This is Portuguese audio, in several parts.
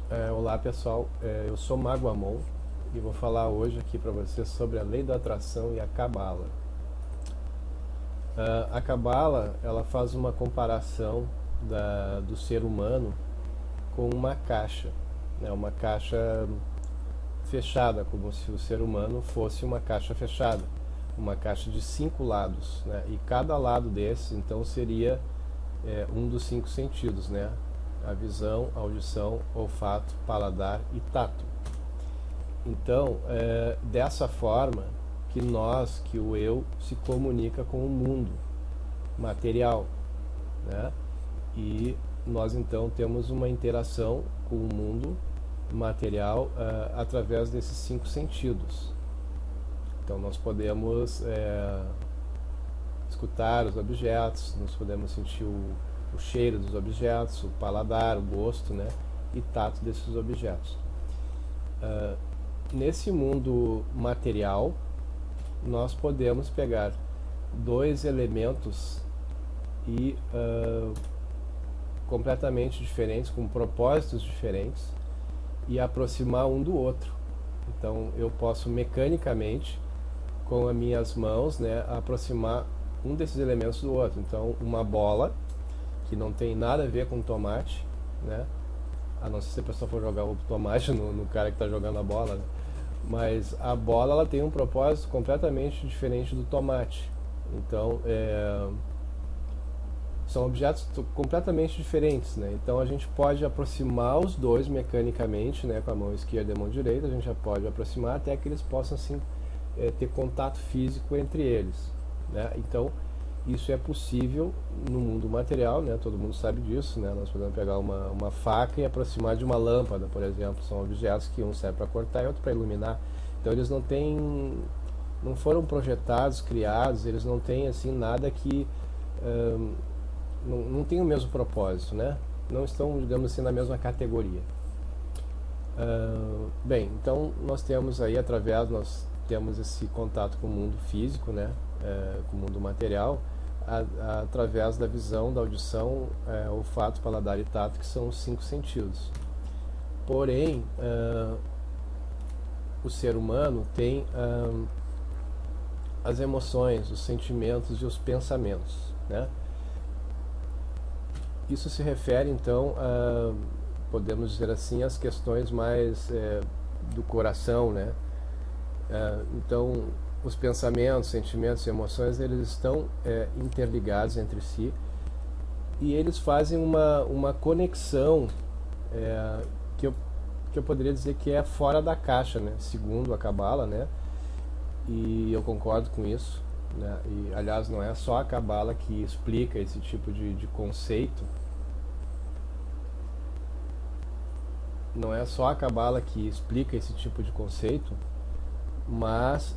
Olá pessoal, eu sou Mago Amon e vou falar hoje aqui para vocês sobre a lei da atração e a Cabala. A Cabala ela faz uma comparação do ser humano com uma caixa, né? Uma caixa fechada, como se o ser humano fosse uma caixa fechada, uma caixa de 5 lados, né? E cada lado desses então seria um dos 5 sentidos, né? A visão, a audição, olfato, paladar e tato. Então, dessa forma que o eu se comunica com o mundo material, né? E nós então temos uma interação com o mundo material através desses 5 sentidos. Então nós podemos escutar os objetos, nós podemos sentir o cheiro dos objetos, o paladar, o gosto, né? E tato desses objetos. Nesse mundo material, nós podemos pegar dois elementos e completamente diferentes, com propósitos diferentes, e aproximar um do outro. Então eu posso mecanicamente, com as minhas mãos, né, aproximar um desses elementos do outro. Então uma bola, que não tem nada a ver com tomate, né? A não ser se a pessoa for jogar o tomate no cara que está jogando a bola, né? Mas a bola ela tem um propósito completamente diferente do tomate. Então são objetos completamente diferentes, né? Então a gente pode aproximar os dois mecanicamente, né? Com a mão esquerda e a mão direita, a gente já pode aproximar até que eles possam assim ter contato físico entre eles, né? Então isso é possível no mundo material, né? Todo mundo sabe disso, né? Nós podemos pegar uma faca e aproximar de uma lâmpada, por exemplo. São objetos que um serve para cortar e outro para iluminar. Então eles não foram projetados, criados, eles não têm assim nada que não tem o mesmo propósito, né? Não estão, digamos assim, na mesma categoria. Bem, então nós temos aí nós temos esse contato com o mundo físico, né? Com o mundo material, através da visão, da audição, olfato, paladar e tato, que são os 5 sentidos. Porém, o ser humano tem as emoções, os sentimentos e os pensamentos, né? Isso se refere então podemos dizer assim, às questões mais do coração, né? Então os pensamentos, sentimentos e emoções, eles estão interligados entre si, e eles fazem uma conexão que eu poderia dizer que é fora da caixa, né? Segundo a Cabala, né? E eu concordo com isso, né? E aliás, não é só a Cabala que explica esse tipo de conceito. Não é só a Cabala que explica esse tipo de conceito, mas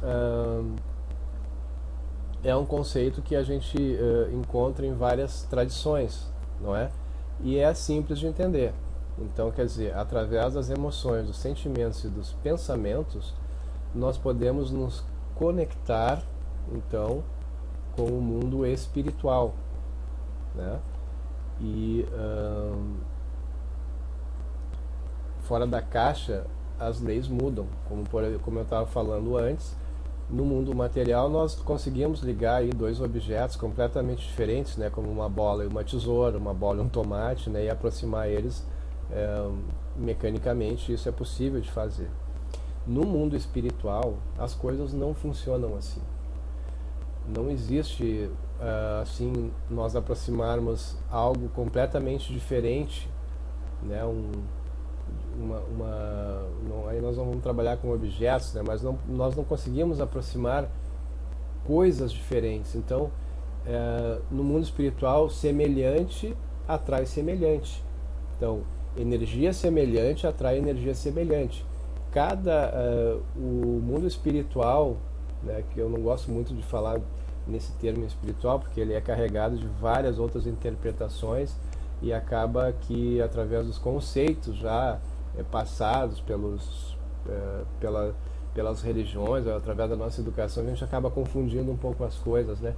é um conceito que a gente encontra em várias tradições, não é? E é simples de entender. Então, quer dizer, através das emoções, dos sentimentos e dos pensamentos, nós podemos nos conectar, então, com o mundo espiritual, né? E fora da caixa, as leis mudam. Como eu estava falando antes, no mundo material nós conseguimos ligar aí dois objetos completamente diferentes, né, como uma bola e uma tesoura, uma bola e um tomate, né, e aproximar eles mecanicamente. Isso é possível de fazer. No mundo espiritual, as coisas não funcionam assim. Não existe assim nós aproximarmos algo completamente diferente, né, aí nós não vamos trabalhar com objetos, né, mas nós não conseguimos aproximar coisas diferentes. Então, no mundo espiritual, semelhante atrai semelhante. Então, energia semelhante atrai energia semelhante. O mundo espiritual, né, que eu não gosto muito de falar nesse termo espiritual, porque ele é carregado de várias outras interpretações, e acaba que através dos conceitos já passados pelas religiões, através da nossa educação, a gente acaba confundindo um pouco as coisas, né?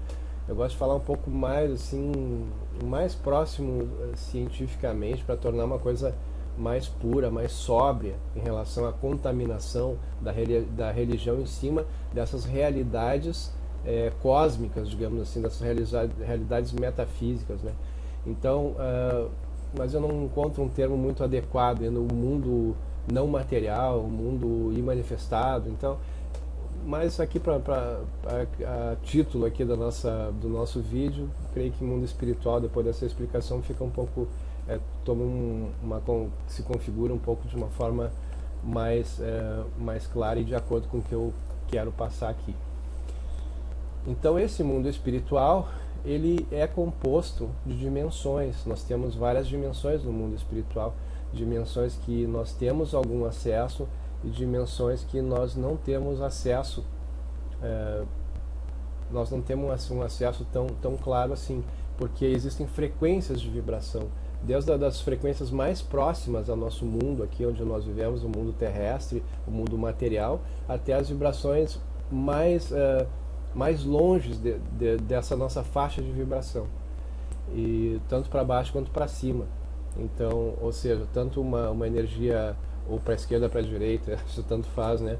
Eu gosto de falar um pouco mais assim, mais próximo cientificamente, para tornar uma coisa mais pura, mais sóbria em relação à contaminação da religião em cima dessas realidades cósmicas, digamos assim, dessas realidades metafísicas, né? Então, mas eu não encontro um termo muito adequado no mundo não material, o mundo imanifestado. Então, mas aqui a título aqui do nosso vídeo, creio que mundo espiritual, depois dessa explicação, fica um pouco se configura um pouco de uma forma mais clara e de acordo com o que eu quero passar aqui. Então esse mundo espiritual, ele é composto de dimensões. Nós temos várias dimensões no mundo espiritual, dimensões que nós temos algum acesso e dimensões que nós não temos acesso. Nós não temos um acesso tão claro assim, porque existem frequências de vibração, desde das frequências mais próximas ao nosso mundo, aqui onde nós vivemos, o mundo terrestre, o mundo material, até as vibrações mais longe dessa nossa faixa de vibração, e tanto para baixo quanto para cima. Então, ou seja, tanto uma energia ou para a esquerda, para a direita, isso tanto faz, né?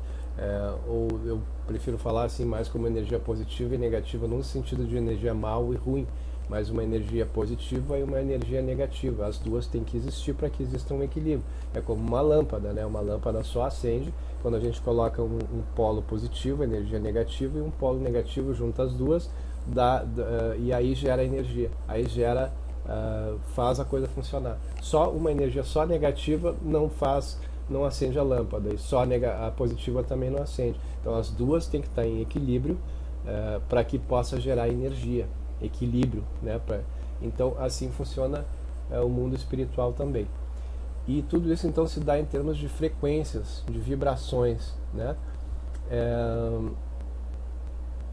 Ou eu prefiro falar assim mais como energia positiva e negativa, no sentido de energia mal e ruim, mas uma energia positiva e uma energia negativa. As duas têm que existir para que exista um equilíbrio. É como uma lâmpada, né? Uma lâmpada só acende quando a gente coloca um polo positivo, energia negativa, e um polo negativo, junta as duas, e aí gera energia. Aí faz a coisa funcionar. Só uma energia só negativa não acende a lâmpada, e só a positiva também não acende. Então as duas têm que estar em equilíbrio para que possa gerar energia, equilíbrio, né? Então assim funciona o mundo espiritual também. E tudo isso então se dá em termos de frequências, de vibrações, né?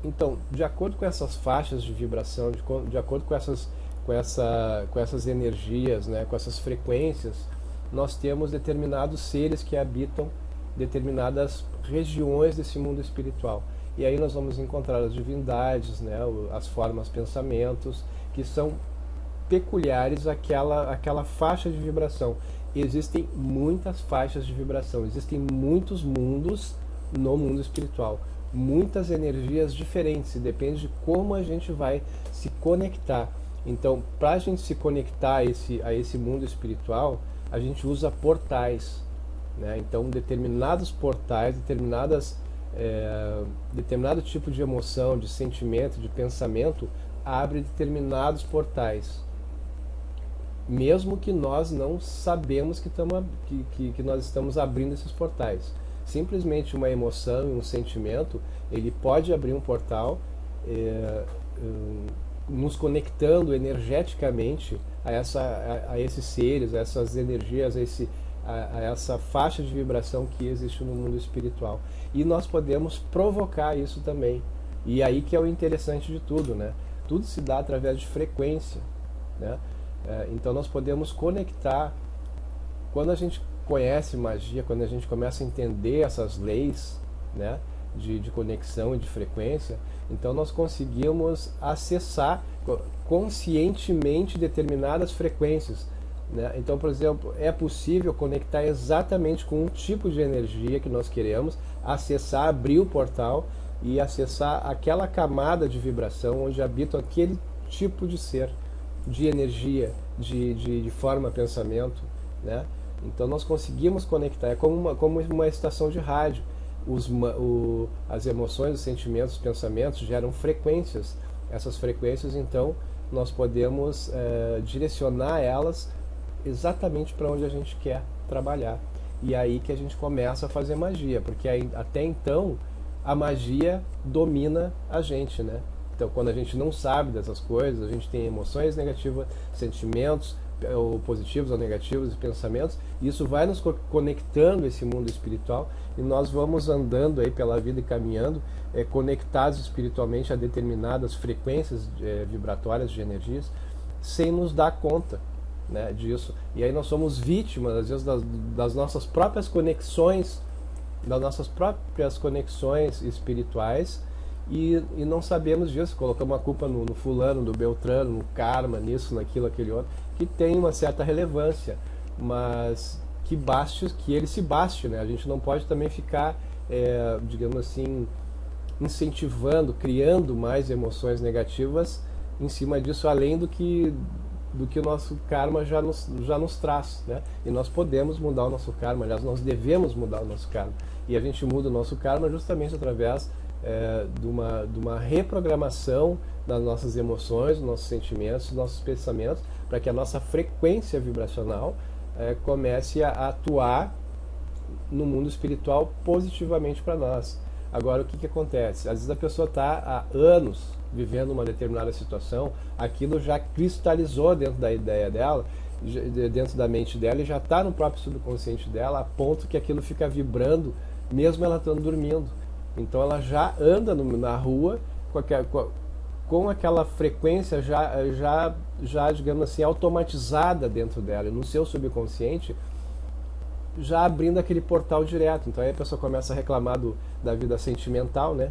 Então, de acordo com essas faixas de vibração, de acordo com essas energias, né? Com essas frequências, nós temos determinados seres que habitam determinadas regiões desse mundo espiritual. E aí nós vamos encontrar as divindades, né? As formas, pensamentos, que são peculiares àquela faixa de vibração. Existem muitas faixas de vibração, existem muitos mundos no mundo espiritual, muitas energias diferentes, e depende de como a gente vai se conectar. Então, para a gente se conectar a esse mundo espiritual, a gente usa portais, né? Então, determinados portais, determinado tipo de emoção, de sentimento, de pensamento, abre determinados portais, mesmo que nós não sabemos que nós estamos abrindo esses portais. Simplesmente uma emoção e um sentimento, ele pode abrir um portal, nos conectando energeticamente a esses seres, a essas energias, a essa faixa de vibração que existe no mundo espiritual. E nós podemos provocar isso também. E aí que é o interessante de tudo, né? Tudo se dá através de frequência, né? Então nós podemos conectar. Quando a gente conhece magia, quando a gente começa a entender essas leis, né, de conexão e de frequência, então nós conseguimos acessar conscientemente determinadas frequências, né? Então, por exemplo, é possível conectar exatamente com um tipo de energia que nós queremos, acessar, abrir o portal e acessar aquela camada de vibração onde habita aquele tipo de ser, de energia, de forma, pensamento, né? Então nós conseguimos conectar, é como uma estação de rádio. As emoções, os sentimentos, os pensamentos geram frequências. Essas frequências, então, nós podemos direcionar elas exatamente para onde a gente quer trabalhar. E aí que a gente começa a fazer magia, porque até então a magia domina a gente, né? Então, quando a gente não sabe dessas coisas, a gente tem emoções negativas, sentimentos ou positivos ou negativos, pensamentos, e isso vai nos conectando esse mundo espiritual, e nós vamos andando aí pela vida e caminhando, conectados espiritualmente a determinadas frequências vibratórias de energias, sem nos dar conta, né, disso. E aí nós somos vítimas, às vezes, das nossas próprias conexões, espirituais, e não sabemos disso. Colocamos a culpa no fulano, no beltrano, no karma, nisso, naquilo, aquele outro, que tem uma certa relevância, mas que ele se baste, né? A gente não pode também ficar, digamos assim, incentivando, criando mais emoções negativas em cima disso, além do que o nosso karma já nos traz, né? E nós podemos mudar o nosso karma, aliás, nós devemos mudar o nosso karma. E a gente muda o nosso karma justamente através de uma reprogramação das nossas emoções, dos nossos sentimentos, dos nossos pensamentos, para que a nossa frequência vibracional comece a atuar no mundo espiritual positivamente para nós. Agora, o que acontece? Às vezes a pessoa está há anos vivendo uma determinada situação, aquilo já cristalizou dentro da ideia dela, dentro da mente dela, e já está no próprio subconsciente dela, a ponto que aquilo fica vibrando, mesmo ela estando dormindo. Então ela já anda na rua com aquela frequência já, digamos assim, automatizada dentro dela, e no seu subconsciente, já abrindo aquele portal direto. Então aí a pessoa começa a reclamar da vida sentimental, né?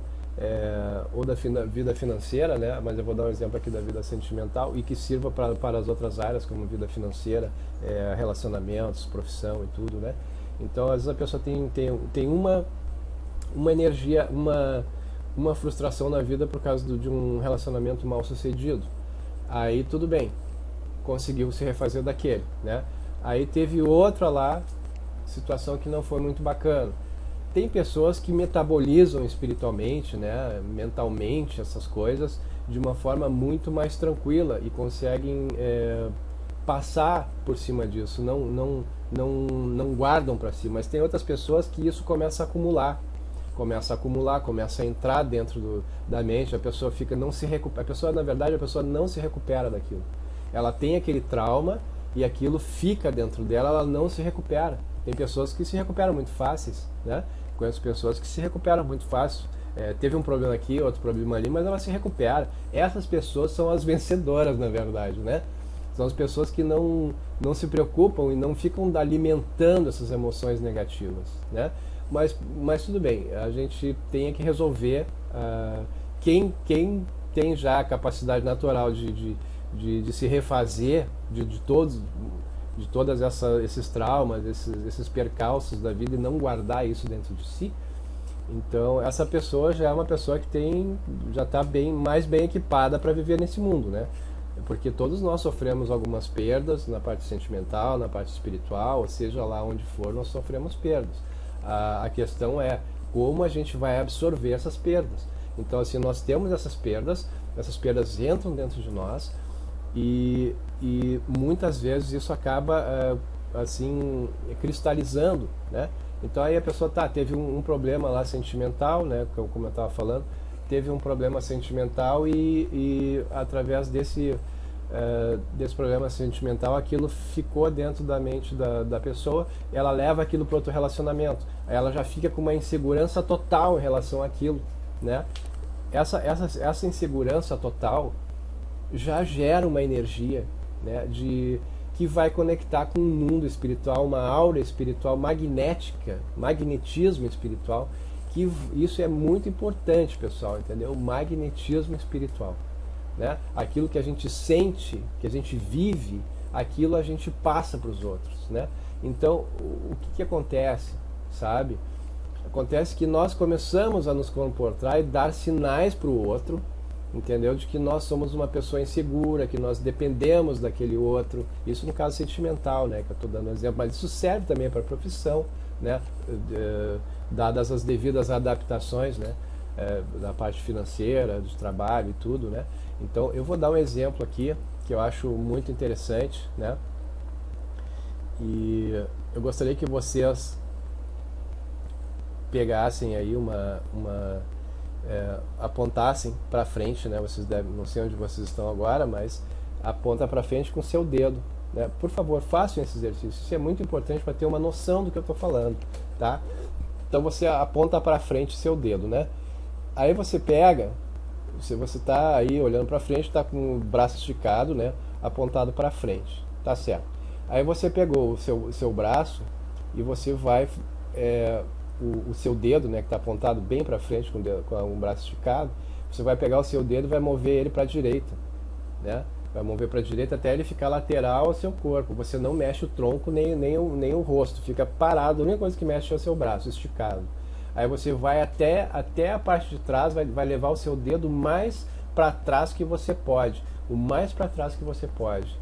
Ou da vida financeira, né? Mas eu vou dar um exemplo aqui da vida sentimental e que sirva para as outras áreas, como vida financeira, relacionamentos, profissão e tudo, né? Então às vezes a pessoa tem uma energia, uma frustração na vida por causa de um relacionamento mal sucedido. Aí tudo bem, conseguiu se refazer daquele, né? Aí teve outra lá, situação que não foi muito bacana. Tem pessoas que metabolizam espiritualmente, né, mentalmente, essas coisas de uma forma muito mais tranquila e conseguem passar por cima disso, não guardam para si. Mas tem outras pessoas que isso começa a acumular, começa a entrar dentro da mente. A pessoa não se recupera. Na verdade, a pessoa não se recupera daquilo. Ela tem aquele trauma e aquilo fica dentro dela, ela não se recupera. Tem pessoas que se recuperam muito fáceis, né? Conheço pessoas que se recuperam muito fácil. Teve um problema aqui, outro problema ali, mas ela se recupera. Essas pessoas são as vencedoras, na verdade, né? São as pessoas que não se preocupam e não ficam alimentando essas emoções negativas, né? Mas tudo bem, a gente tem que resolver. Quem tem já a capacidade natural de se refazer de todos esses traumas, esses percalços da vida, e não guardar isso dentro de si, então essa pessoa já é uma pessoa que já está mais bem equipada para viver nesse mundo, né? Porque todos nós sofremos algumas perdas na parte sentimental, na parte espiritual, ou seja lá onde for, nós sofremos perdas. A questão é como a gente vai absorver essas perdas. Então, assim, nós temos essas perdas entram dentro de nós, e muitas vezes isso acaba assim cristalizando, né? Então aí a pessoa teve um problema lá sentimental, né? Como eu estava falando, teve um problema sentimental e através desse problema sentimental aquilo ficou dentro da mente da pessoa, ela leva aquilo para outro relacionamento, aí ela já fica com uma insegurança total em relação àquilo, né? Essa insegurança total já gera uma energia, né, que vai conectar com um mundo espiritual, uma aura espiritual magnética, magnetismo espiritual, que isso é muito importante, pessoal, entendeu? O magnetismo espiritual, né? Aquilo que a gente sente, que a gente vive, aquilo a gente passa para os outros, né? Então, o que acontece, sabe? Acontece que nós começamos a nos comportar e dar sinais para o outro, entendeu? De que nós somos uma pessoa insegura, que nós dependemos daquele outro. Isso no caso sentimental, né? Que eu estou dando um exemplo, mas isso serve também para a profissão, né? Dadas as devidas adaptações, né? Da parte financeira, do trabalho e tudo, né? Então eu vou dar um exemplo aqui que eu acho muito interessante, né? E eu gostaria que vocês pegassem aí apontassem para frente, né? Vocês não sei onde vocês estão agora, mas aponta para frente com o seu dedo, né? Por favor, façam esse exercício. Isso é muito importante para ter uma noção do que eu estou falando, tá? Então você aponta para frente seu dedo, né? Aí você pega, se você está aí olhando para frente, está com o braço esticado, né? Apontado para frente, tá certo? Aí você pegou o seu braço e você vai o seu dedo, né, que está apontado bem para frente com o braço esticado, você vai pegar o seu dedo e vai mover ele para a direita, né? vai mover para a direita até ele ficar lateral ao seu corpo. Você não mexe o tronco nem o rosto, fica parado. A única coisa que mexe é o seu braço esticado. Aí você vai até a parte de trás, vai levar o seu dedo mais para trás que você pode, o mais para trás que você pode.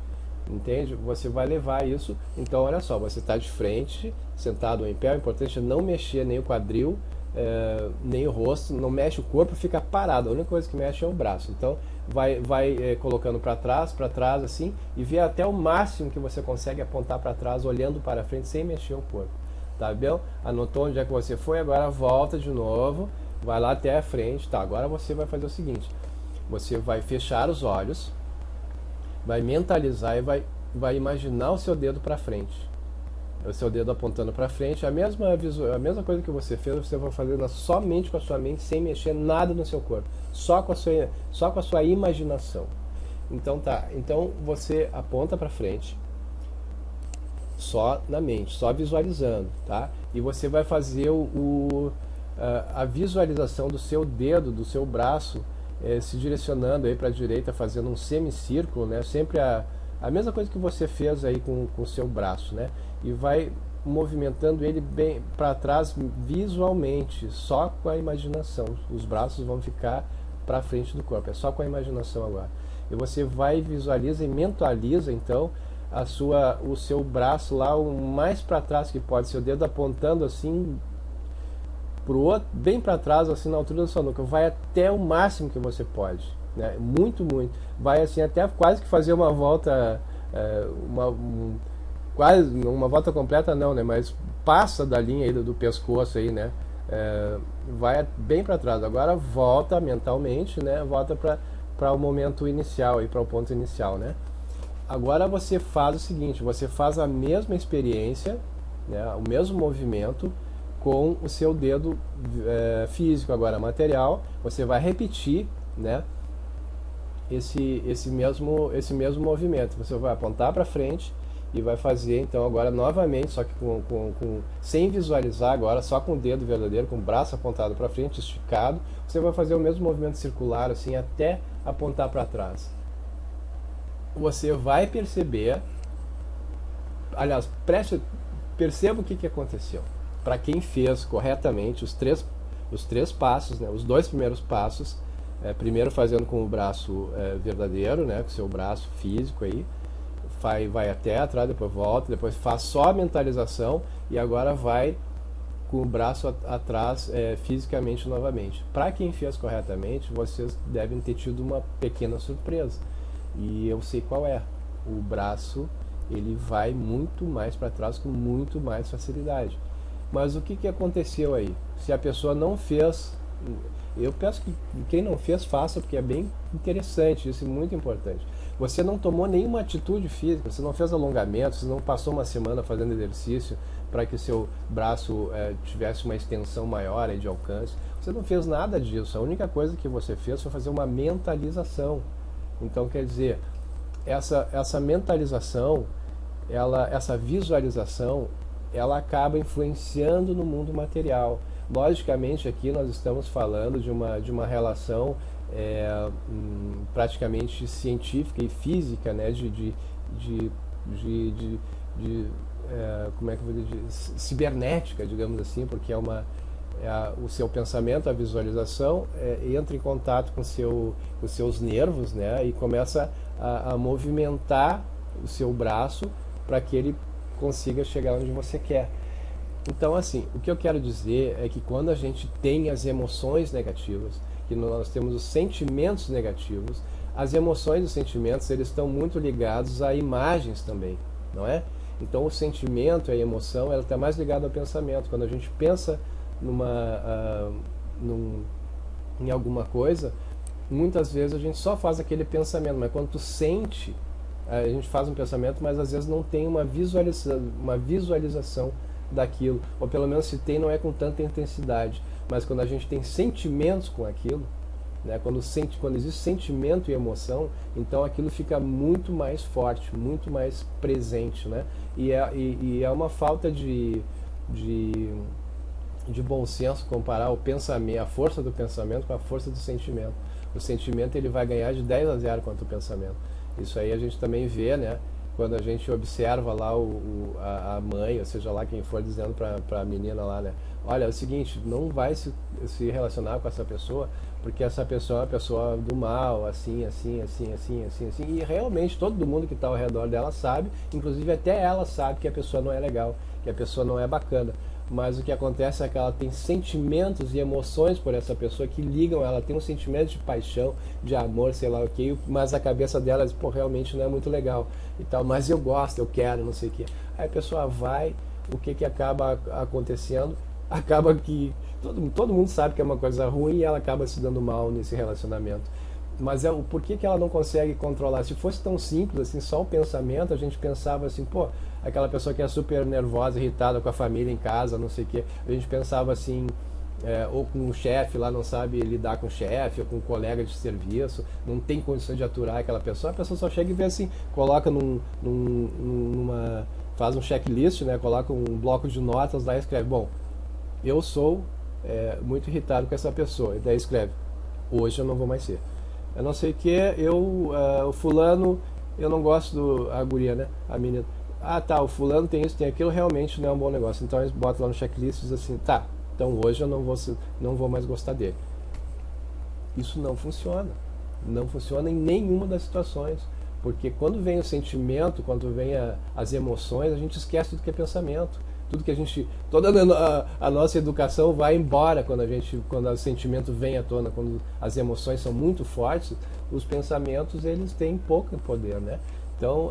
Entende? Você vai levar isso. Então olha só, você está de frente, sentado ou em pé. O importante é não mexer nem o quadril, nem o rosto, não mexe o corpo, fica parado. A única coisa que mexe é o braço. Então vai colocando para trás assim, e vê até o máximo que você consegue apontar para trás, olhando para frente sem mexer o corpo. Tá bem? Anotou onde é que você foi? Agora volta de novo, vai lá até a frente. Tá, agora você vai fazer o seguinte: você vai fechar os olhos, vai mentalizar e vai imaginar o seu dedo para frente. O seu dedo apontando para frente. A mesma coisa que você fez, você vai fazer somente com a sua mente, sem mexer nada no seu corpo. Só com a sua imaginação. Então tá. Então você aponta para frente, só na mente, só visualizando, tá? E você vai fazer a visualização do seu dedo, do seu braço, se direcionando aí para a direita, fazendo um semicírculo, né? Sempre a mesma coisa que você fez aí com o seu braço, né? E vai movimentando ele bem para trás visualmente, só com a imaginação. Os braços vão ficar para frente do corpo, é só com a imaginação agora. E você vai, visualiza e mentaliza então o seu braço lá o mais para trás que pode, seu dedo apontando assim pro outro, bem para trás, assim na altura da sua nuca, vai até o máximo que você pode, né? Muito, vai assim até quase que fazer uma volta, quase uma volta completa não, né? Mas passa da linha aí do pescoço aí, né? Vai bem para trás. Agora volta mentalmente, né? Volta para o momento inicial aí, para o ponto inicial, né? Agora você faz o seguinte: você faz a mesma experiência, né? O mesmo movimento com o seu dedo físico, agora material. Você vai repetir, né, esse mesmo movimento. Você vai apontar para frente e vai fazer então agora novamente, só que sem visualizar agora, só com o dedo verdadeiro, com o braço apontado para frente, esticado. Você vai fazer o mesmo movimento circular assim até apontar para trás. Você vai perceber, aliás, perceba o que aconteceu. Para quem fez corretamente os três passos, né, os dois primeiros passos, primeiro fazendo com o braço verdadeiro, né, com o seu braço físico aí, vai até atrás, depois volta, depois faz só a mentalização e agora vai com o braço atrás fisicamente novamente. Para quem fez corretamente, vocês devem ter tido uma pequena surpresa. E eu sei qual é. O braço ele vai muito mais para trás com muito mais facilidade. Mas o que aconteceu aí? Se a pessoa não fez, eu peço que quem não fez, faça, porque é bem interessante, isso é muito importante. Você não tomou nenhuma atitude física, você não fez alongamento, você não passou uma semana fazendo exercício para que o seu braço tivesse uma extensão maior aí de alcance. Você não fez nada disso. A única coisa que você fez foi fazer uma mentalização. Então, quer dizer, essa mentalização, essa visualização, ela acaba influenciando no mundo material. Logicamente, aqui nós estamos falando de uma relação praticamente científica e física, né, como é que eu vou dizer, cibernética, digamos assim, porque o seu pensamento, a visualização, entra em contato com os seus nervos, né, e começa a movimentar o seu braço para que ele consiga chegar onde você quer. Então, assim, o que eu quero dizer é que quando a gente tem as emoções negativas, que nós temos os sentimentos negativos, as emoções e os sentimentos, eles estão muito ligados a imagens também, não é? Então, o sentimento e a emoção, ela está mais ligada ao pensamento. Quando a gente pensa em alguma coisa, muitas vezes a gente só faz aquele pensamento, mas quando tu sente, a gente faz um pensamento, mas às vezes não tem uma visualização daquilo, ou pelo menos se tem, não é com tanta intensidade. Mas quando a gente tem sentimentos com aquilo, né, quando existe sentimento e emoção, então aquilo fica muito mais forte, muito mais presente, né? E é uma falta de bom senso comparar o pensamento, a força do pensamento com a força do sentimento. O sentimento ele vai ganhar de 10-0 contra o pensamento. Isso aí a gente também vê, né? Quando a gente observa lá a mãe, ou seja lá quem for, dizendo para a menina lá, né? Olha, é o seguinte, não vai se relacionar com essa pessoa, porque essa pessoa é uma pessoa do mal, assim, assim, assim, assim, assim, assim. E realmente todo mundo que está ao redor dela sabe, inclusive até ela sabe que a pessoa não é legal, que a pessoa não é bacana. Mas o que acontece é que ela tem sentimentos e emoções por essa pessoa que ligam ela, tem um sentimento de paixão, de amor, sei lá o que, mas a cabeça dela diz, pô, realmente não é muito legal e tal, mas eu gosto, eu quero, não sei o que. Aí a pessoa vai, o que que acaba acontecendo? Acaba que todo mundo sabe que é uma coisa ruim e ela acaba se dando mal nesse relacionamento. Mas por que que ela não consegue controlar? Se fosse tão simples assim, só o pensamento, a gente pensava assim, pô, aquela pessoa que é super nervosa, irritada com a família em casa, não sei o quê. A gente pensava assim, ou com o chefe lá, não sabe lidar com o chefe, ou com um colega de serviço, não tem condições de aturar aquela pessoa, a pessoa só chega e vê assim, coloca faz um checklist, né? Coloca um bloco de notas lá e escreve, bom, eu sou muito irritado com essa pessoa, e daí escreve, hoje eu não vou mais ser. Eu não sei o que, o fulano, eu não gosto a guria, né? A menina. Ah, tá, o fulano tem isso, tem aquilo, realmente não é um bom negócio. Então eles botam lá no checklist e dizem assim, tá, então hoje eu não vou mais gostar dele. Isso não funciona. Não funciona em nenhuma das situações. Porque quando vem o sentimento, quando vem as emoções, a gente esquece tudo que é pensamento. Tudo que a gente. Toda a nossa educação vai embora quando o sentimento vem à tona, quando as emoções são muito fortes, os pensamentos eles têm pouco poder, né? Então,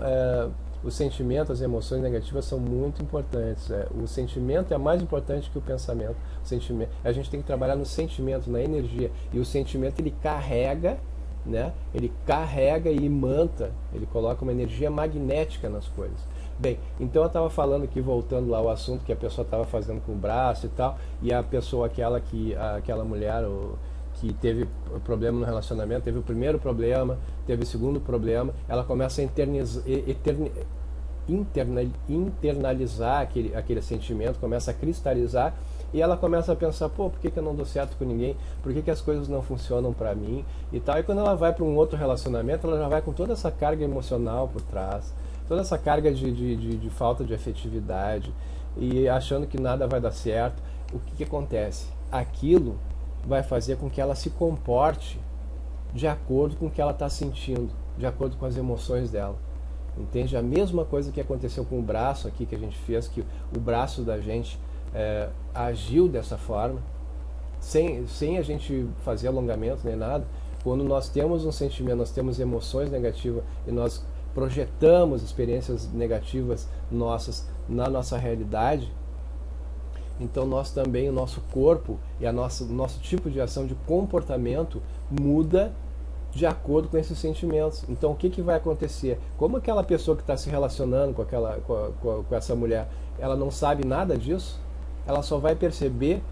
o sentimento, as emoções negativas são muito importantes. O sentimento é mais importante que o pensamento. O sentimento, a gente tem que trabalhar no sentimento, na energia. E o sentimento ele carrega, né? Ele carrega e imanta, ele coloca uma energia magnética nas coisas. Bem, então eu estava falando aqui, voltando lá ao assunto que a pessoa estava fazendo com o braço e tal, e a pessoa, aquela mulher que teve problema no relacionamento, teve o primeiro problema, teve o segundo problema, ela começa a internalizar aquele sentimento, começa a cristalizar, e ela começa a pensar, pô, por que que eu não dou certo com ninguém? Por que que as coisas não funcionam pra mim? E tal. E quando ela vai para um outro relacionamento, ela já vai com toda essa carga emocional por trás, toda essa carga de falta de afetividade, e achando que nada vai dar certo. O que que acontece? Aquilo vai fazer com que ela se comporte de acordo com o que ela está sentindo, de acordo com as emoções dela. Entende? A mesma coisa que aconteceu com o braço aqui que a gente fez, que o braço da gente agiu dessa forma, sem a gente fazer alongamento nem nada. Quando nós temos um sentimento, nós temos emoções negativas e nós projetamos experiências negativas nossas na nossa realidade, então nós também, o nosso corpo e o nosso tipo de ação, de comportamento muda de acordo com esses sentimentos. Então o que que vai acontecer? Como aquela pessoa que está se relacionando com essa mulher, ela não sabe nada disso, ela só vai perceber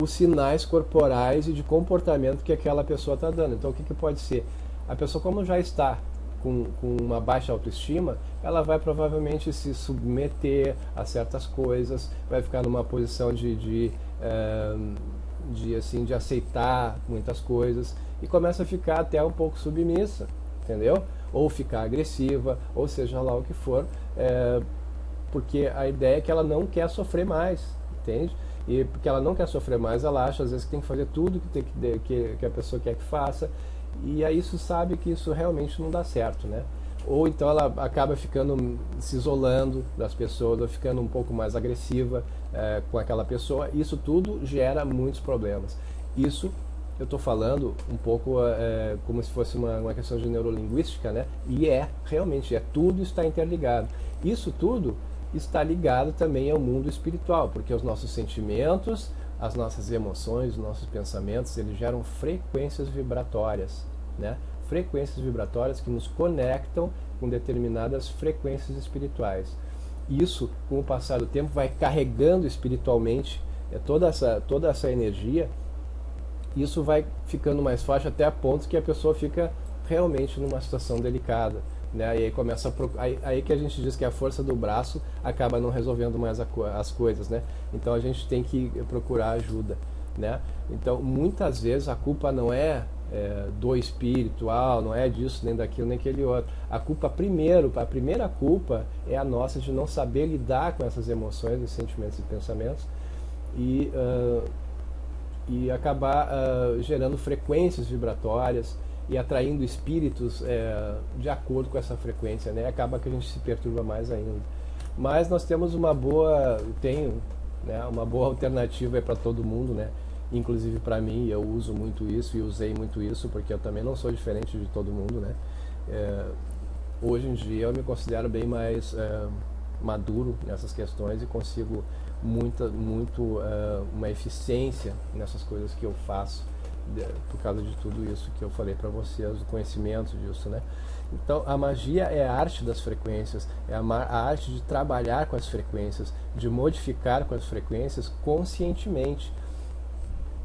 os sinais corporais e de comportamento que aquela pessoa está dando. Então o que que pode ser? A pessoa, como já está com uma baixa autoestima, ela vai provavelmente se submeter a certas coisas, vai ficar numa posição de aceitar muitas coisas e começa a ficar até um pouco submissa, entendeu? Ou ficar agressiva, ou seja lá o que for, porque a ideia é que ela não quer sofrer mais, entende? E porque ela não quer sofrer mais, ela acha às vezes que tem que fazer tudo que a pessoa quer que faça, e aí isso sabe que isso realmente não dá certo, né? Ou então ela acaba ficando, se isolando das pessoas, ou ficando um pouco mais agressiva com aquela pessoa. Isso tudo gera muitos problemas. Isso eu estou falando um pouco como se fosse uma questão de neurolinguística, né? E realmente, tudo está interligado. Isso tudo está ligado também ao mundo espiritual, porque os nossos sentimentos, as nossas emoções, os nossos pensamentos, eles geram frequências vibratórias, né? Frequências vibratórias que nos conectam com determinadas frequências espirituais. Isso, com o passar do tempo, vai carregando espiritualmente toda essa energia. Isso vai ficando mais forte até a ponto que a pessoa fica realmente numa situação delicada, né? E aí começa aí que a gente diz que a força do braço acaba não resolvendo mais as coisas, né? Então a gente tem que procurar ajuda, né? Então muitas vezes a culpa não é do espiritual, não é disso, nem daquilo, nem aquele outro. A primeira culpa é a nossa de não saber lidar com essas emoções, os sentimentos e pensamentos e acabar gerando frequências vibratórias e atraindo espíritos de acordo com essa frequência, né? Acaba que a gente se perturba mais ainda. Mas nós temos uma boa alternativa para todo mundo, né? Inclusive para mim, eu uso muito isso e usei muito isso, porque eu também não sou diferente de todo mundo, né? Hoje em dia eu me considero bem mais maduro nessas questões e consigo uma eficiência nessas coisas que eu faço, por causa de tudo isso que eu falei para vocês, o conhecimento disso, né? Então a magia é a arte das frequências, é a arte de trabalhar com as frequências, de modificar com as frequências conscientemente.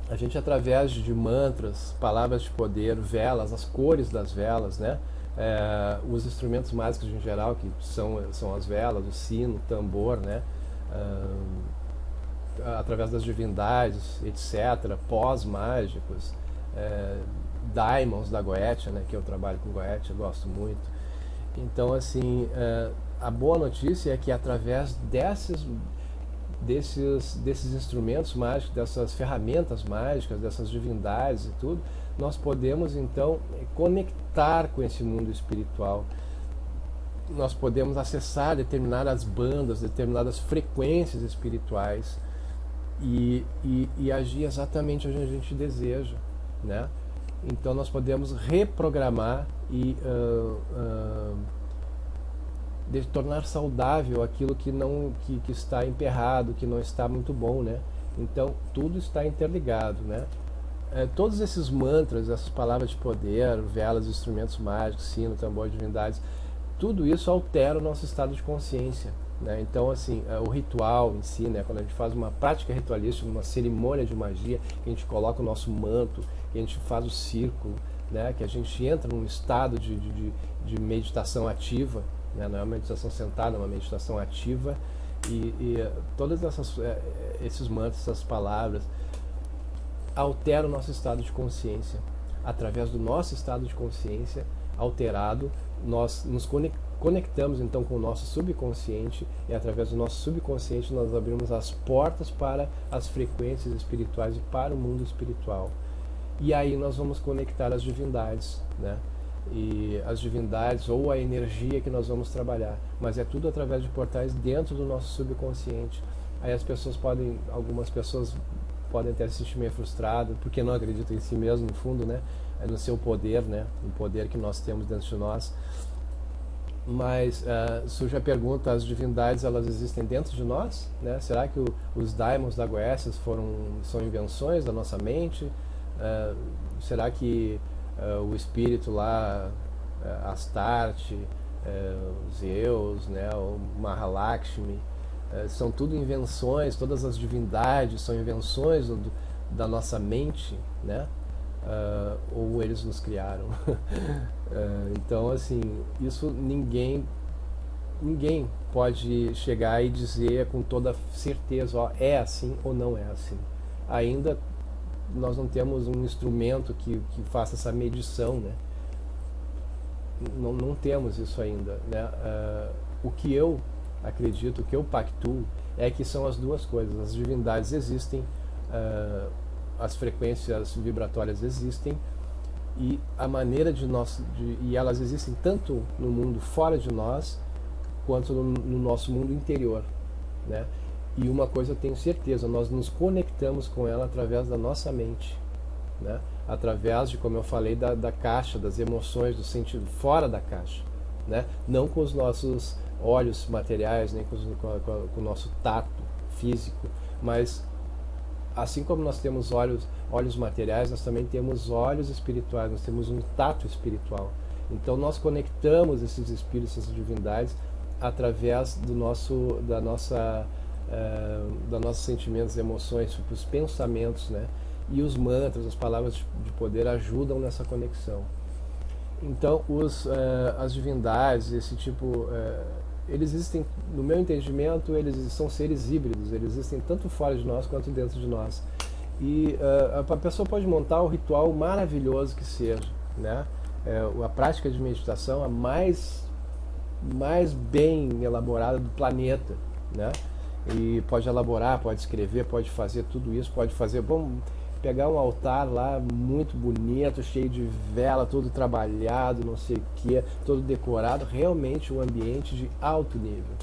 A gente, através de mantras, palavras de poder, velas, as cores das velas, né? Os instrumentos mágicos em geral, que são as velas, o sino, o tambor, né? Através das divindades, etc., pós-mágicos, daimons da Goetia, né? Que eu trabalho com Goetia, eu gosto muito. Então, assim, a boa notícia é que através desses instrumentos mágicos, dessas ferramentas mágicas, dessas divindades e tudo, nós podemos então conectar com esse mundo espiritual. Nós podemos acessar determinadas bandas, determinadas frequências espirituais e agir exatamente onde a gente deseja, né? Então nós podemos reprogramar e de tornar saudável aquilo que está emperrado, que não está muito bom, né? Então tudo está interligado, né? Todos esses mantras, essas palavras de poder, velas, instrumentos mágicos, sino, tambor, divindades, tudo isso altera o nosso estado de consciência, né? Então, assim, o ritual em si, né? Quando a gente faz uma prática ritualística, uma cerimônia de magia, que a gente coloca o nosso manto, que a gente faz o círculo, né? Que a gente entra num estado de meditação ativa, né? Não é uma meditação sentada, é uma meditação ativa, e todas esses mantras, essas palavras alteram o nosso estado de consciência. Através do nosso estado de consciência alterado, nós nos conectamos então com o nosso subconsciente, e através do nosso subconsciente nós abrimos as portas para as frequências espirituais e para o mundo espiritual. E aí nós vamos conectar as divindades, né? E as divindades ou a energia que nós vamos trabalhar, mas é tudo através de portais dentro do nosso subconsciente. Aí algumas pessoas podem até se sentir meio frustradas porque não acreditam em si mesmo, no fundo, né? No seu poder, né? O poder que nós temos dentro de nós. Mas surge a pergunta: as divindades, elas existem dentro de nós, né? Será que os daimons da Goécia são invenções da nossa mente? Será que o espírito lá, Astarte, Zeus, né? O Mahalakshmi, são tudo invenções? Todas as divindades são invenções da nossa mente, né? Ou eles nos criaram? Então, assim, isso ninguém pode chegar e dizer com toda certeza, ó, é assim ou não é assim. Ainda nós não temos um instrumento que faça essa medição, né? Não temos isso ainda, né? O que eu acredito, o que eu pactuo, é que são as duas coisas. As divindades existem, as frequências vibratórias existem, e a maneira e elas existem tanto no mundo fora de nós quanto no nosso mundo interior, né? E uma coisa eu tenho certeza: nós nos conectamos com ela através da nossa mente, né? Através de, como eu falei, da caixa, das emoções, do sentido fora da caixa, né? Não com os nossos olhos materiais, nem com o nosso tato físico, mas assim como nós temos olhos materiais, nós também temos olhos espirituais, nós temos um tato espiritual. Então nós conectamos esses espíritos, essas divindades, através da nossos sentimentos, emoções, os pensamentos, né? E os mantras, as palavras de poder ajudam nessa conexão. Então as divindades, esse tipo, eles existem, no meu entendimento, eles são seres híbridos, eles existem tanto fora de nós quanto dentro de nós. E a pessoa pode montar o ritual maravilhoso que seja, né? A prática de meditação a mais bem elaborada do planeta, né? E pode elaborar, pode escrever, pode fazer tudo isso, pode fazer, vamos pegar um altar lá muito bonito, cheio de vela, todo trabalhado, não sei o que, todo decorado, realmente um ambiente de alto nível.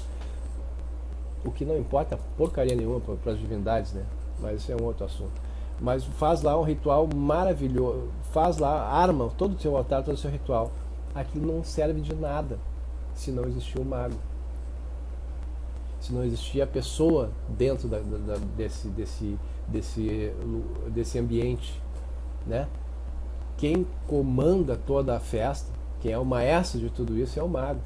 O que não importa porcaria nenhuma para as divindades, né? Mas isso é um outro assunto. Mas faz lá um ritual maravilhoso, faz lá, arma todo o seu altar, todo o seu ritual. Aquilo não serve de nada se não existir o mago. Se não existir a pessoa dentro desse ambiente, né? Quem comanda toda a festa, quem é o maestro de tudo isso é o mago.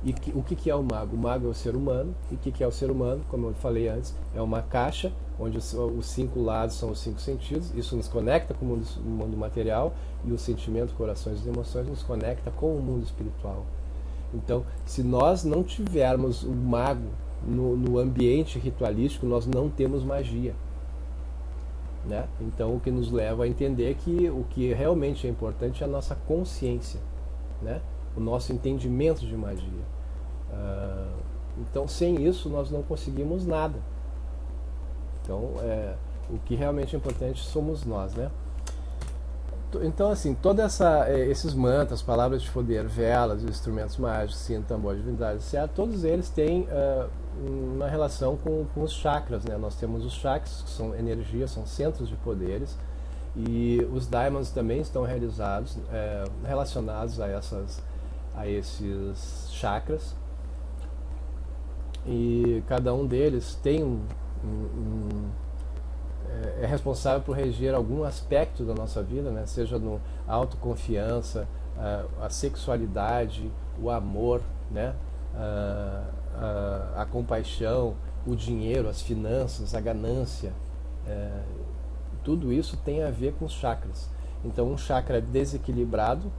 E o que é o mago? O mago é o ser humano. E o que é o ser humano? Como eu falei antes, é uma caixa onde os 5 lados são os 5 sentidos. Isso nos conecta com o mundo material, e os sentimentos, corações e emoções nos conecta com o mundo espiritual. Então, se nós não tivermos o mago no ambiente ritualístico, nós não temos magia, né? Então, o que nos leva a entender que o que realmente é importante é a nossa consciência, né? O nosso entendimento de magia. Então, sem isso, nós não conseguimos nada. Então, o que realmente é importante somos nós, né? Então, assim, esses mantras, palavras de poder, velas, instrumentos mágicos, sino, tambor, divindade, etc., todos eles têm uma relação com os chakras, né? Nós temos os chakras, que são energias, são centros de poderes, e os daimons também estão relacionados a esses chakras, e cada um deles tem é responsável por reger algum aspecto da nossa vida, né? Seja no autoconfiança, a sexualidade, o amor, né? A compaixão, o dinheiro, as finanças, a ganância. Tudo isso tem a ver com os chakras. Então, um chakra desequilibrado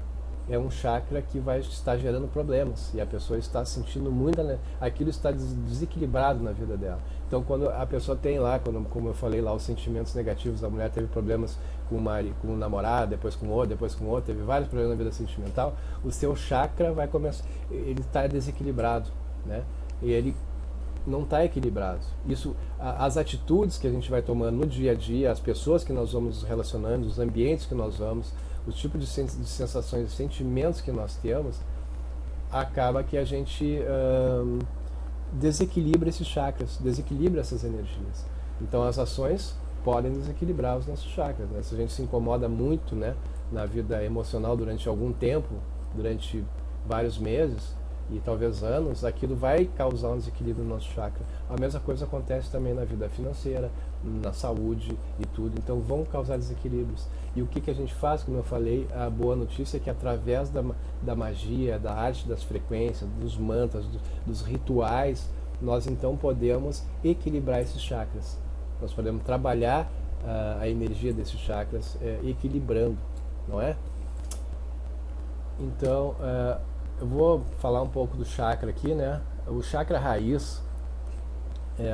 é um chakra que vai estar gerando problemas, e a pessoa está sentindo muito, né? Aquilo está desequilibrado na vida dela. Então, quando a pessoa tem lá, como eu falei lá, os sentimentos negativos, a mulher teve problemas com o namorado, depois com outro, teve vários problemas na vida sentimental, o seu chakra vai começar, ele está desequilibrado, né? E ele não está equilibrado. Isso, as atitudes que a gente vai tomando no dia a dia, as pessoas que nós vamos nos relacionando, os ambientes que nós vamos, os tipos de sensações e sentimentos que nós temos, acaba que a gente desequilibra esses chakras, desequilibra essas energias. Então as ações podem desequilibrar os nossos chakras, né? Se a gente se incomoda muito, né, na vida emocional durante algum tempo, durante vários meses e talvez anos, aquilo vai causar um desequilíbrio no nosso chakra. A mesma coisa acontece também na vida financeira, na saúde e tudo. Então vão causar desequilíbrios. E o que a gente faz? Como eu falei, a boa notícia é que através da magia, da arte das frequências, dos mantras, dos rituais, nós então podemos equilibrar esses chakras. Nós podemos trabalhar a energia desses chakras equilibrando, não é? Então, eu vou falar um pouco do chakra aqui, né? O chakra raiz,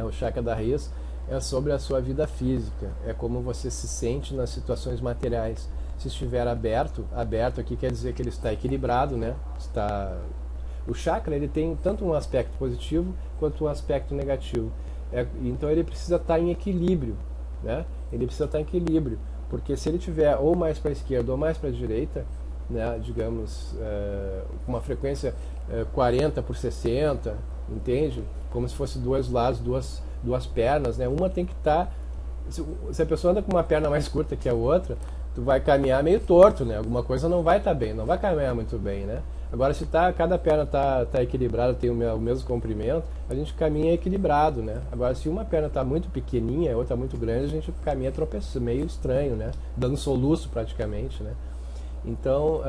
o chakra da raiz, é sobre a sua vida física, é como você se sente nas situações materiais. Se estiver aberto aqui quer dizer que ele está equilibrado, né? O chakra, ele tem tanto um aspecto positivo quanto um aspecto negativo. Então ele precisa estar em equilíbrio, né? Ele precisa estar em equilíbrio, porque se ele tiver ou mais para a esquerda ou mais para a direita, né, digamos, uma frequência 40 por 60, entende? Como se fosse dois lados, duas pernas, né? Uma tem que estar... Se a pessoa anda com uma perna mais curta que a outra, tu vai caminhar meio torto, né? Alguma coisa não vai estar bem, não vai caminhar muito bem, né? Agora, se cada perna tá equilibrada, tem o mesmo comprimento, a gente caminha equilibrado, né? Agora, se uma perna está muito pequenininha, a outra muito grande, a gente caminha tropeçando, meio estranho, né? Dando soluço praticamente, né? Então,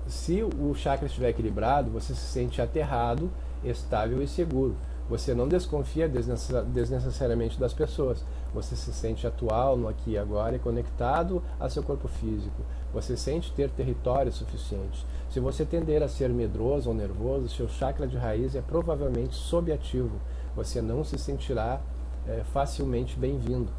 se o chakra estiver equilibrado, você se sente aterrado, estável e seguro. Você não desconfia desnecessariamente das pessoas. Você se sente atual no aqui e agora e conectado a seu corpo físico. Você sente ter território suficiente. Se você tender a ser medroso ou nervoso, seu chakra de raiz é provavelmente subativo. Você não se sentirá facilmente bem-vindo.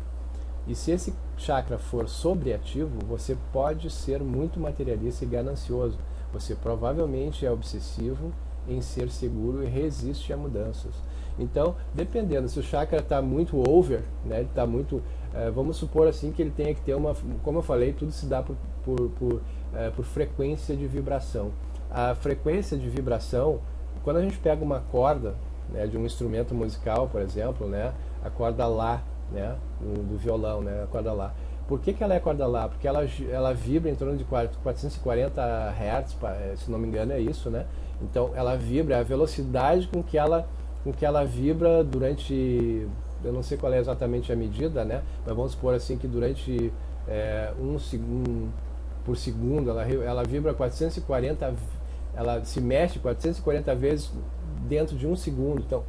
E se esse chakra for sobreativo, você pode ser muito materialista e ganancioso. Você provavelmente é obsessivo em ser seguro e resiste a mudanças. Então, dependendo, se o chakra está muito over, né, ele está muito, vamos supor assim que ele tenha que ter uma, como eu falei, tudo se dá por frequência de vibração. A frequência de vibração, quando a gente pega uma corda, né, de um instrumento musical, por exemplo, né, a corda Lá, né, do violão, né, a corda Lá. Por que ela é corda Lá? Porque ela vibra em torno de 440 Hz, se não me engano é isso, né? Então ela vibra, a velocidade com que ela vibra durante, eu não sei qual é exatamente a medida, né? Mas vamos supor assim que durante 1 segundo por segundo, ela vibra 440, ela se mexe 440 vezes dentro de 1 segundo. Então,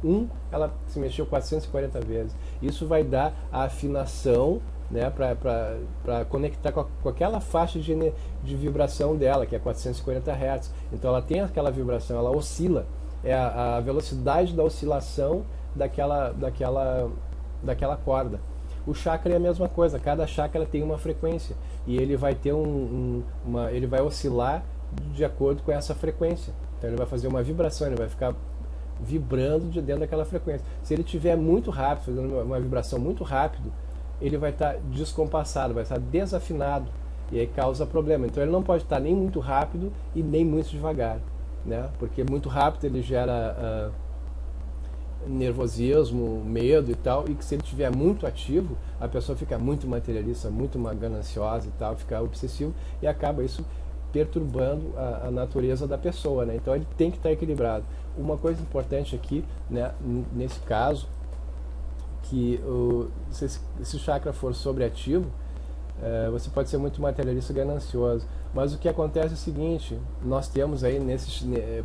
ela se mexeu 440 vezes. Isso vai dar a afinação, né, para conectar com aquela faixa de vibração dela, que é 440 Hz. Então, ela tem aquela vibração, ela oscila. É a velocidade da oscilação daquela corda. O chakra é a mesma coisa, cada chakra tem uma frequência e ele vai ter ele vai oscilar de acordo com essa frequência. Então ele vai fazer uma vibração, ele vai ficar vibrando de dentro daquela frequência. Se ele estiver muito rápido, fazendo uma vibração muito rápido, ele vai estar descompassado, vai estar desafinado e aí causa problema. Então ele não pode estar nem muito rápido e nem muito devagar, né? Porque muito rápido ele gera nervosismo, medo e tal, e que se ele estiver muito ativo, a pessoa fica muito materialista, muito gananciosa e tal, fica obsessivo e acaba isso perturbando a natureza da pessoa, né? Então ele tem que estar equilibrado. Uma coisa importante aqui, né, nesse caso, que se o chakra for sobreativo, você pode ser muito materialista e ganancioso. Mas o que acontece é o seguinte, nós temos aí,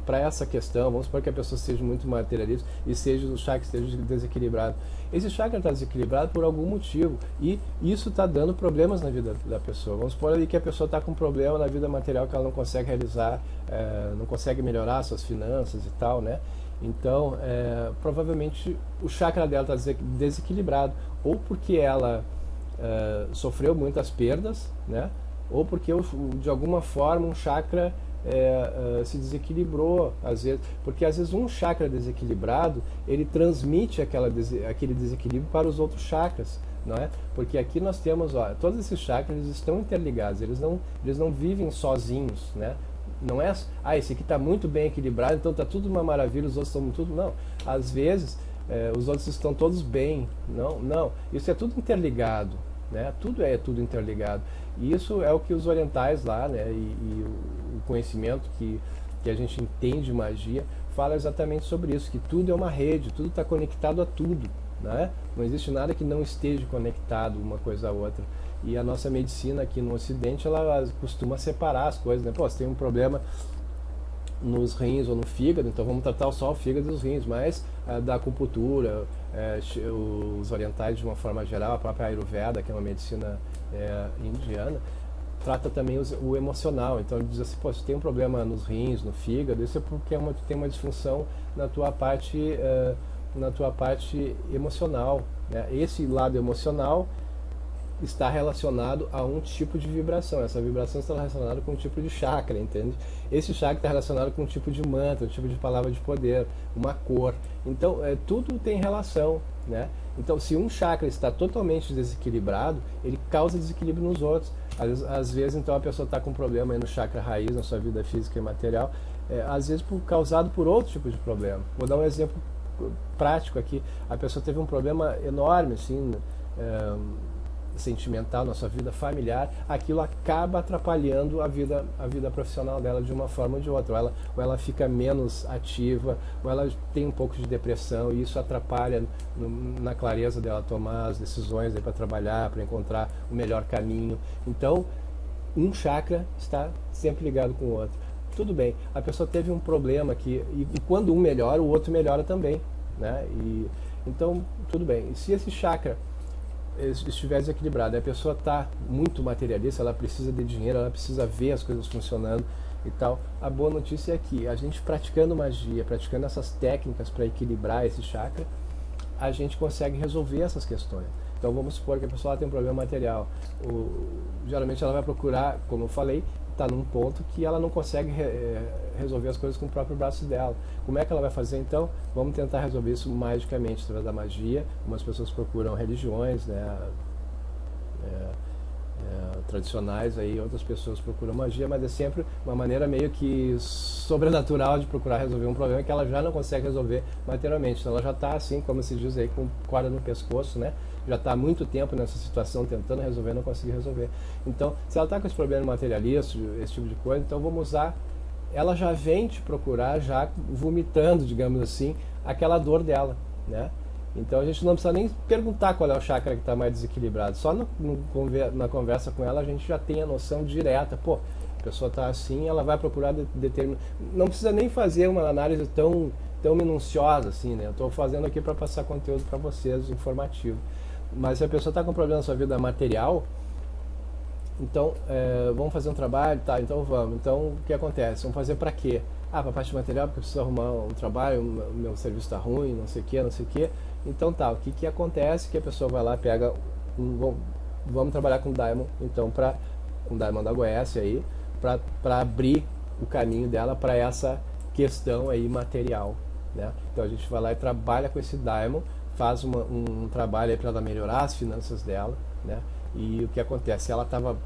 para essa questão, vamos supor que a pessoa seja muito materialista e o chakra esteja desequilibrado. Esse chakra está desequilibrado por algum motivo e isso está dando problemas na vida da pessoa. Vamos supor ali que a pessoa está com um problema na vida material que ela não consegue realizar, não consegue melhorar suas finanças e tal, né? Então, provavelmente o chakra dela está desequilibrado, ou porque ela sofreu muitas perdas, né? Ou porque de alguma forma um chakra se desequilibrou, às vezes, porque às vezes um chakra desequilibrado ele transmite aquele desequilíbrio para os outros chakras, não é? Porque aqui nós temos, todos esses chakras estão interligados, eles não vivem sozinhos, né? Não é, esse aqui está muito bem equilibrado, então está tudo uma maravilha, os outros estão tudo, não. Às vezes os outros estão todos bem, não. Isso é tudo interligado, né? Tudo é tudo interligado. E isso é o que os orientais lá, né, e o conhecimento que a gente entende de magia fala exatamente sobre isso, que tudo é uma rede, tudo está conectado a tudo, né? Não existe nada que não esteja conectado uma coisa a outra. E a nossa medicina aqui no Ocidente, ela costuma separar as coisas, né? Pô, você tem um problema nos rins ou no fígado, então vamos tratar só o fígado e os rins, mas da acupuntura, os orientais de uma forma geral, a própria Ayurveda, que é uma medicina indiana, trata também o emocional. Então ele diz assim, pô, se tem um problema nos rins, no fígado, isso é porque tem uma disfunção na tua parte emocional, né? Esse lado emocional está relacionado a um tipo de vibração. Essa vibração está relacionada com um tipo de chakra, entende? Esse chakra está relacionado com um tipo de mantra, um tipo de palavra de poder, uma cor. Então, tudo tem relação, né? Então, se um chakra está totalmente desequilibrado, ele causa desequilíbrio nos outros. Às vezes, então, a pessoa está com um problema aí no chakra raiz, na sua vida física e material, às vezes causado por outro tipo de problema. Vou dar um exemplo prático aqui. A pessoa teve um problema enorme, assim, sentimental, na sua vida familiar, aquilo acaba atrapalhando a vida profissional dela de uma forma ou de outra. Ou ela fica menos ativa, ou ela tem um pouco de depressão, e isso atrapalha na clareza dela tomar as decisões para trabalhar, para encontrar o melhor caminho. Então, um chakra está sempre ligado com o outro. Tudo bem, a pessoa teve um problema aqui, e quando um melhora, o outro melhora também, né? Então, tudo bem. E se esse chakra estiver desequilibrado, a pessoa está muito materialista, ela precisa de dinheiro, ela precisa ver as coisas funcionando e tal, a boa notícia é que a gente praticando magia, praticando essas técnicas para equilibrar esse chakra, a gente consegue resolver essas questões. Então vamos supor que a pessoa tem um problema material. Geralmente ela vai procurar, como eu falei, está num ponto que ela não consegue resolver as coisas com o próprio braço dela. Como é que ela vai fazer então? Vamos tentar resolver isso magicamente, através da magia. Umas pessoas procuram religiões, né, tradicionais, aí outras pessoas procuram magia, mas é sempre uma maneira meio que sobrenatural de procurar resolver um problema que ela já não consegue resolver materialmente. Então ela já está assim, como se diz aí, com corda no pescoço, né? Já está há muito tempo nessa situação tentando resolver, não consegue resolver. Então, se ela está com esse problema materialista, esse tipo de coisa, então vamos usar. Ela já vem te procurar, já vomitando, digamos assim, aquela dor dela, né? Então a gente não precisa nem perguntar qual é o chakra que está mais desequilibrado. Só na conversa com ela a gente já tem a noção direta. Pô, a pessoa está assim, ela vai procurar determinar. Não precisa nem fazer uma análise tão minuciosa assim, né? Eu estou fazendo aqui para passar conteúdo para vocês, informativo. Mas se a pessoa está com problema na sua vida material, então vamos fazer um trabalho, tá? Então vamos. Então o que acontece? Vamos fazer para quê? Ah, para a parte material, porque eu preciso arrumar um trabalho, o meu serviço está ruim, não sei o que, não sei o que. Então tá, o que acontece? Que a pessoa vai lá, pega vamos trabalhar com Daimon, então com Daimon da Goécia aí, para abrir o caminho dela para essa questão aí material, né? Então a gente vai lá e trabalha com esse Daimon, faz um trabalho aí para ela melhorar as finanças dela, né? E o que acontece? Ela estava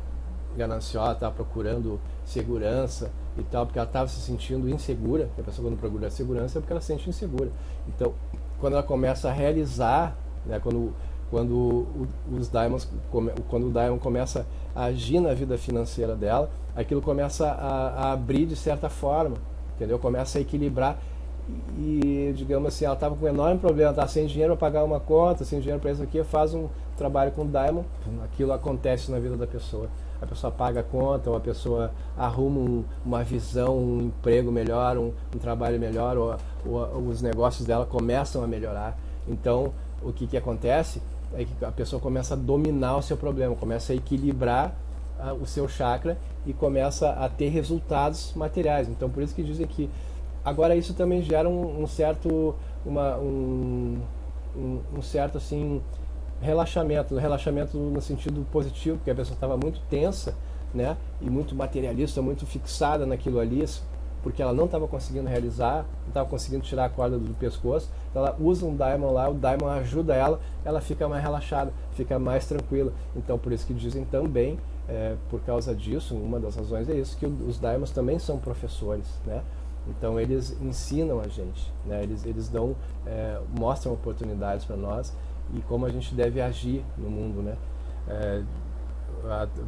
gananciosa, estava procurando segurança e tal, porque ela estava se sentindo insegura. A pessoa quando procura segurança é porque ela se sente insegura. Então, quando ela começa a realizar, né, quando o Daimon começa a agir na vida financeira dela, aquilo começa a abrir de certa forma, entendeu? Começa a equilibrar e, digamos assim, ela estava com um enorme problema, estava sem dinheiro para pagar uma conta, sem dinheiro para isso aqui, faz um trabalho com o Daimon, aquilo acontece na vida da pessoa. A pessoa paga a conta, ou a pessoa arruma uma visão, um emprego melhor, um trabalho melhor, ou os negócios dela começam a melhorar. Então, o que acontece é que a pessoa começa a dominar o seu problema, começa a equilibrar o seu chakra e começa a ter resultados materiais. Então, por isso que dizem que agora isso também gera um certo assim relaxamento no sentido positivo, porque a pessoa estava muito tensa, né, e muito materialista, muito fixada naquilo ali, porque ela não estava conseguindo realizar, não estava conseguindo tirar a corda do pescoço. Então ela usa um Daimon lá, o Daimon ajuda ela fica mais relaxada, fica mais tranquila. Então por isso que dizem também, por causa disso, uma das razões é isso, que os Daimons também são professores, né? Então eles ensinam a gente, né? Eles dão, mostram oportunidades para nós e como a gente deve agir no mundo, né?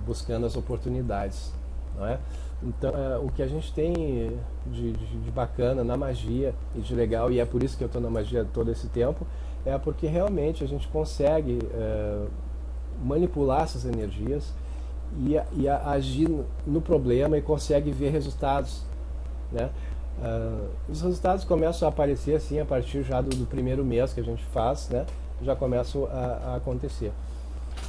Buscando as oportunidades, não é? Então o que a gente tem de bacana na magia e de legal, e é por isso que eu estou na magia todo esse tempo, é porque realmente a gente consegue manipular essas energias e agir no problema e consegue ver resultados, né? Os resultados começam a aparecer assim a partir já do primeiro mês que a gente faz, né? Já começam a acontecer.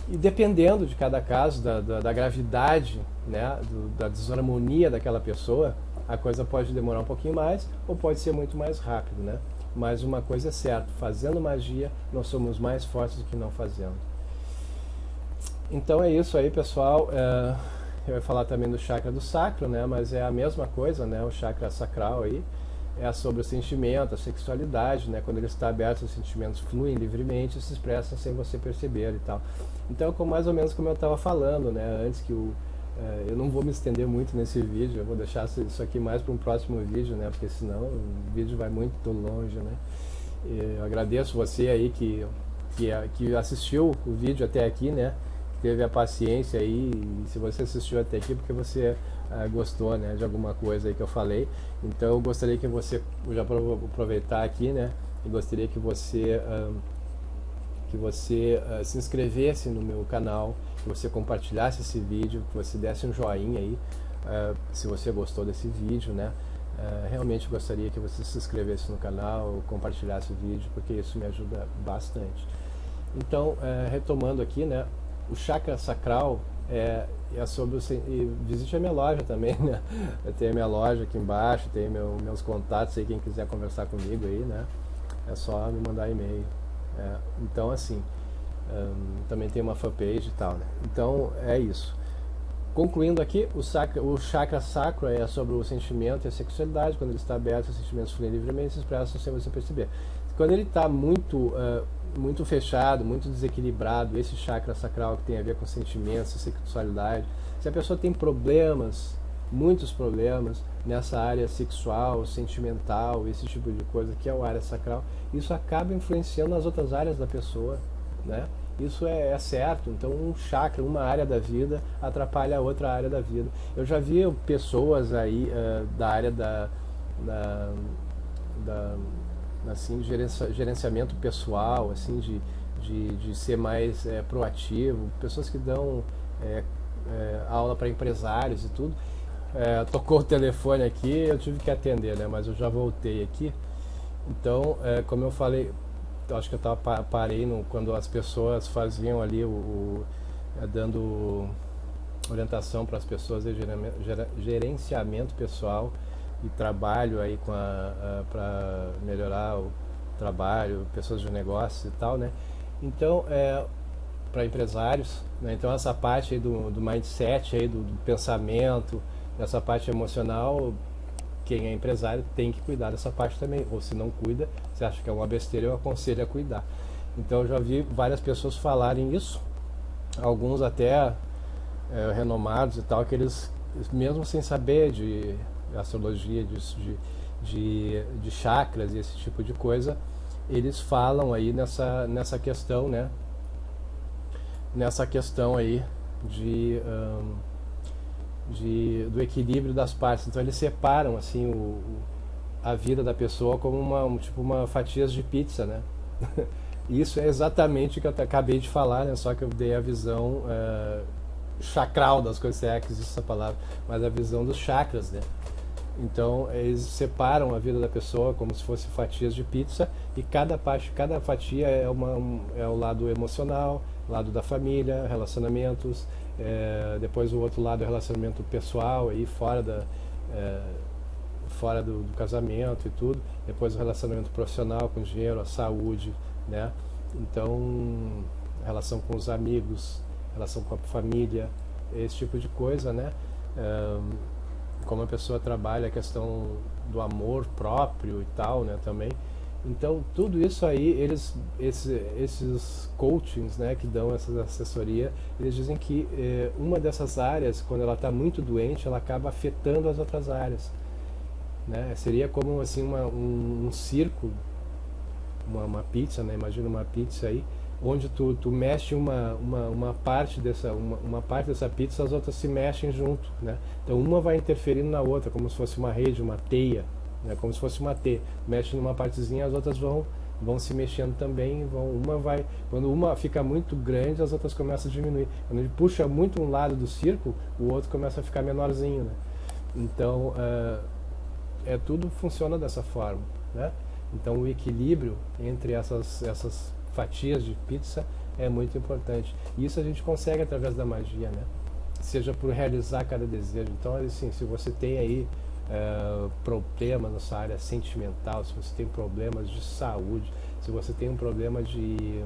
E dependendo de cada caso, da gravidade, né? Da desarmonia daquela pessoa, a coisa pode demorar um pouquinho mais ou pode ser muito mais rápido, né? Mas uma coisa é certa, fazendo magia nós somos mais fortes do que não fazendo. Então é isso aí, pessoal. Eu ia falar também do chakra do sacro, né? Mas é a mesma coisa, né? O chakra sacral aí é sobre o sentimento, a sexualidade, né? Quando ele está aberto, os sentimentos fluem livremente e se expressam sem você perceber e tal. Então, mais ou menos como eu estava falando, né? Antes que eu não vou me estender muito nesse vídeo, eu vou deixar isso aqui mais para um próximo vídeo, né? Porque senão o vídeo vai muito longe, né? Eu agradeço você aí que assistiu o vídeo até aqui, né? Teve a paciência aí, e se você assistiu até aqui porque você gostou, né, de alguma coisa aí que eu falei. Então eu gostaria que você, eu já vou aproveitar aqui, né, e gostaria que você se inscrevesse no meu canal, que você compartilhasse esse vídeo, que você desse um joinha aí, se você gostou desse vídeo, né. Realmente gostaria que você se inscrevesse no canal, compartilhasse o vídeo, porque isso me ajuda bastante. Então, retomando aqui, né, o chakra sacral é sobre visite a minha loja também, né? Eu tenho a minha loja aqui embaixo, tenho meus contatos aí, quem quiser conversar comigo aí, né? É só me mandar e-mail. Então assim, também tem uma fanpage e tal, né? Então é isso. Concluindo aqui, o chakra sacro é sobre o sentimento e a sexualidade. Quando ele está aberto, os sentimentos fluem livremente, se expressam sem você perceber. Quando ele está muito fechado, muito desequilibrado, esse chakra sacral que tem a ver com sentimentos e sexualidade, se a pessoa tem problemas, muitos problemas nessa área sexual, sentimental, esse tipo de coisa que é a área sacral, isso acaba influenciando as outras áreas da pessoa, né? Isso é certo. Então um chakra, uma área da vida atrapalha a outra área da vida. Eu já vi pessoas aí da área da assim, gerenciamento pessoal, assim, de ser mais proativo, pessoas que dão aula para empresários e tudo. Tocou o telefone aqui, eu tive que atender, né? Mas eu já voltei aqui. Então, como eu falei, eu acho que eu parei quando as pessoas faziam ali dando orientação para as pessoas de gerenciamento pessoal e trabalho aí para melhorar o trabalho, pessoas de negócio e tal, né? Então, para empresários, né? Então essa parte aí do mindset aí do pensamento, essa parte emocional, quem é empresário tem que cuidar dessa parte também, ou se não cuida, você acha que é uma besteira, eu aconselho a cuidar. Então eu já vi várias pessoas falarem isso, alguns até renomados e tal, que eles, mesmo sem saber de astrologia, de chakras e esse tipo de coisa, eles falam aí nessa questão, né? Nessa questão aí do equilíbrio das partes. Então eles separam assim a vida da pessoa como uma fatias de pizza, né? Isso é exatamente o que eu acabei de falar, né? Só que eu dei a visão chakral das coisas, se é que existe essa palavra, mas a visão dos chakras, né? Então eles separam a vida da pessoa como se fosse fatias de pizza, e cada fatia é o lado emocional, lado da família, relacionamentos, depois o outro lado é relacionamento pessoal, aí fora do casamento e tudo, depois o relacionamento profissional com dinheiro, a saúde, né? Então, relação com os amigos, relação com a família, esse tipo de coisa, né? Como a pessoa trabalha a questão do amor próprio e tal, né, também. Então, tudo isso aí, esses coachings, né, que dão essa assessoria, eles dizem que uma dessas áreas, quando ela está muito doente, ela acaba afetando as outras áreas, né? Seria como assim um círculo, uma pizza, né? Imagina uma pizza aí, onde tu mexe uma parte dessa pizza, as outras se mexem junto, né? Então uma vai interferindo na outra, como se fosse uma rede, uma teia, né? Como se fosse uma teia. Mexe numa partezinha, as outras vão se mexendo também, quando uma fica muito grande, as outras começam a diminuir. Quando ele puxa muito um lado do círculo, o outro começa a ficar menorzinho, né? Então, tudo funciona dessa forma, né? Então o equilíbrio entre essas fatias de pizza é muito importante. E isso a gente consegue através da magia, né? Seja por realizar cada desejo. Então, assim, se você tem aí problemas na sua área sentimental, se você tem problemas de saúde, se você tem um problema de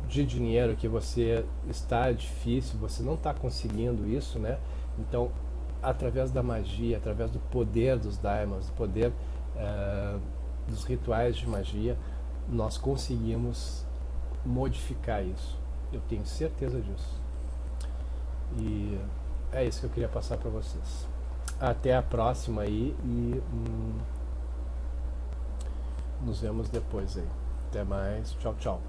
dinheiro, que você está difícil, você não está conseguindo isso, né? Então, através da magia, através do poder dos daimas, do poder dos rituais de magia, nós conseguimos modificar isso. Eu tenho certeza disso. E é isso que eu queria passar para vocês. Até a próxima aí e nos vemos depois aí. Até mais. Tchau, tchau.